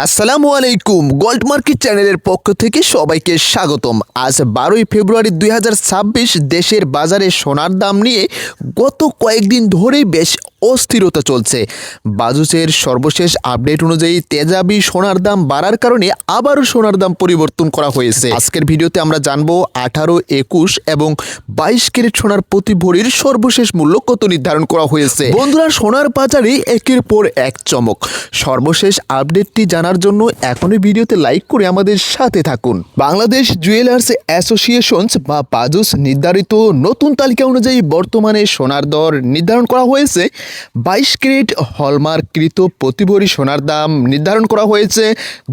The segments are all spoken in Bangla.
আসসালামু আলাইকুম। গোল্ড মার্কেট চ্যানেলের পক্ষ থেকে সবাইকে স্বাগতম। আজ 12 ফেব্রুয়ারি 2026 দেশের বাজারে সোনার দাম নিয়ে গত কয়েকদিন ধরেই বেশ অস্থিরতা চলছে। বাজুসের সর্বশেষ আপডেট অনুযায়ী তেজাবি সোনার দাম বাড়ার কারণে আবারও সোনার দাম পরিবর্তন করা হয়েছে। আজকের ভিডিওতে আমরা জানবো 18, 21 এবং 22 ক্যারেট সোনার প্রতি ভরির সর্বশেষ মূল্য কত নির্ধারণ করা হয়েছে। বন্ধুরা, সোনার বাজারে একের পর এক চমক। সর্বশেষ আপডেটটি জানার জন্য এখনই ভিডিওতে লাইক করে আমাদের সাথে থাকুন। বাংলাদেশ জুয়েলার্স অ্যাসোসিয়েশনস বা বাজুস নির্ধারিত নতুন তালিকা অনুযায়ী বর্তমানে সোনার দর নির্ধারণ করা হয়েছে। 22 ক্যারেট হলমার্ককৃত প্রতি ভরি সোনার দাম নির্ধারণ করা হয়েছে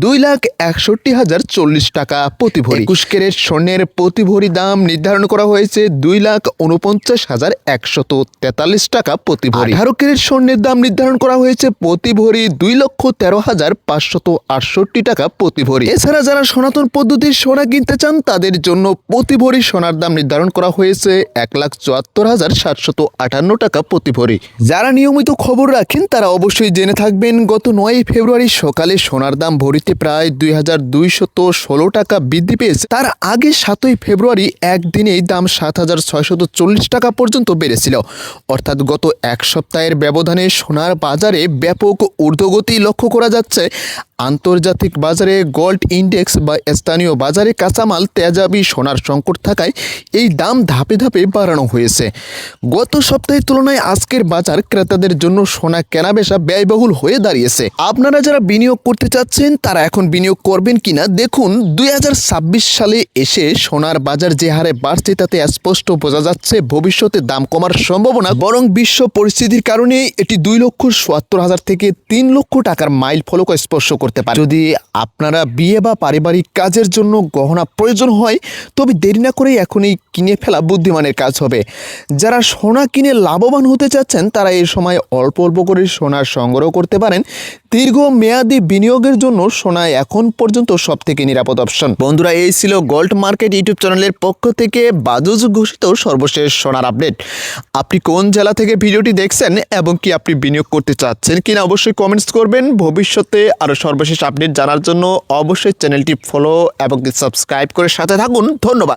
2,61,040 টাকা প্রতি ভরি। 21 ক্যারেট স্বর্ণের প্রতি ভরি দাম নির্ধারণ করা হয়েছে 2,49,143 টাকা প্রতি ভরি। 18 ক্যারেট স্বর্ণের দাম নির্ধারণ করা হয়েছে প্রতি ভরি 2,13,568 টাকা প্রতি ভরি। এছাড়া যারা সনাতন পদ্ধতির সোনা কিনতে চান তাদের জন্য প্রতি ভরি সোনার দাম নির্ধারণ করা হয়েছে 1,74,758 টাকা প্রতি ভরি। যারা নিয়মিত খবর রাখেন তারা অবশ্যই জেনে থাকবেন গত 9 ফেব্রুয়ারি সকালে সোনার দাম ভরিতে প্রায় 2,216 টাকা বৃদ্ধি পেয়েছে। তার আগে 7 ফেব্রুয়ারি একদিনেই দাম 7,640 টাকা পর্যন্ত বেড়েছিল। অর্থাৎ গত এক সপ্তাহের ব্যবধানে সোনার বাজারে ব্যাপক ঊর্ধ্বগতি লক্ষ্য করা যাচ্ছে। আন্তর্জাতিক বাজারে গোল্ড ইন্ডেক্স বা স্থানীয় বাজারে কাঁচামাল তেজাবি সোনার সংকট থাকায় এই দাম ধাপে ধাপে বাড়ানো হয়েছে। গত সপ্তাহের তুলনায় আজকের বাজার ক্রেতাদের জন্য সোনা কেনাবেচা ব্যয়বহুল হয়ে দাঁড়িয়েছে। আপনারা যারা বিনিয়োগ করতে চাচ্ছেন তারা এখন বিনিয়োগ করবেন কিনা দেখুন। 2026 সালে এসে সোনার বাজার যে হারে বাড়ছে তাতে স্পষ্ট বোঝা যাচ্ছে ভবিষ্যতে দাম কমার সম্ভাবনা, বরং বিশ্ব পরিস্থিতির কারণে এটি 2,77,000 থেকে 3 লক্ষ টাকার মাইল ফলক স্পর্শ করতে পারে। যদি আপনারা বিয়ে বা পারিবারিক কাজের জন্য গহনা প্রয়োজন হয় তবে দেরি না করে এখনই কিনে ফেলা বুদ্ধিমানের কাজ হবে। যারা সোনা কিনে লাভবান হতে চাচ্ছেন তারা এই সময় অল্প অল্প করে সোনার সংগ্রহ করতে পারেন। দীর্ঘ মেয়াদী বিনিয়োগের জন্য সোনা এখন পর্যন্ত সব থেকে নিরাপদ অপশন। বন্ধুরা, এই ছিল গোল্ড মার্কেট ইউটিউব চ্যানেলের পক্ষ থেকে বাজুস ঘোষিত সর্বশেষ সোনার আপডেট। আপনি কোন জেলা থেকে ভিডিওটি দেখছেন এবং কি আপনি বিনিয়োগ করতে চাচ্ছেন কিনা অবশ্যই কমেন্টস করবেন। ভবিষ্যতে আরও সর্বশেষ আপডেট জানার জন্য অবশ্যই চ্যানেলটি ফলো এবং সাবস্ক্রাইব করে সাথে থাকুন। ধন্যবাদ।